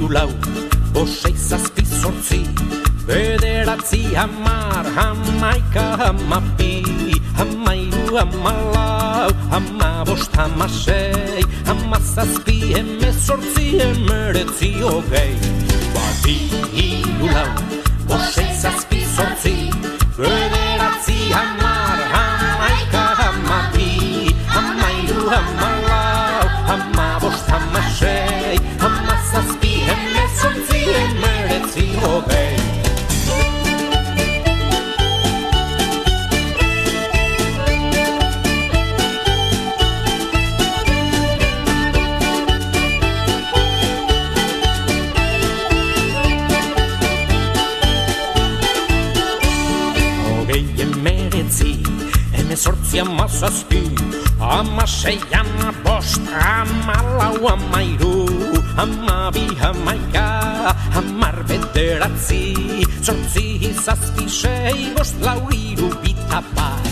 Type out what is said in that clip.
hiru lau, bosei zazpi zortzi, bederatzi hamar, hamaika hamabi, hamairu hamalau, hamabost hamasei, hamazazpi hemezortzi hemeretzi hogei. Bi hiru lau, bosei zazpi zortzi, bederatzi hamar, hamaika hamabi, hamairu hamalau, hamabost hamasei, hamazazpi hemezortzi hemeretzi hogei. Hemezortzi hamazazpi, hamasei hamabost, hamalau hamairu, hamabi hamaika, hamar bederatzi, zortzi zazpi sei, bost lau hiru bita bat.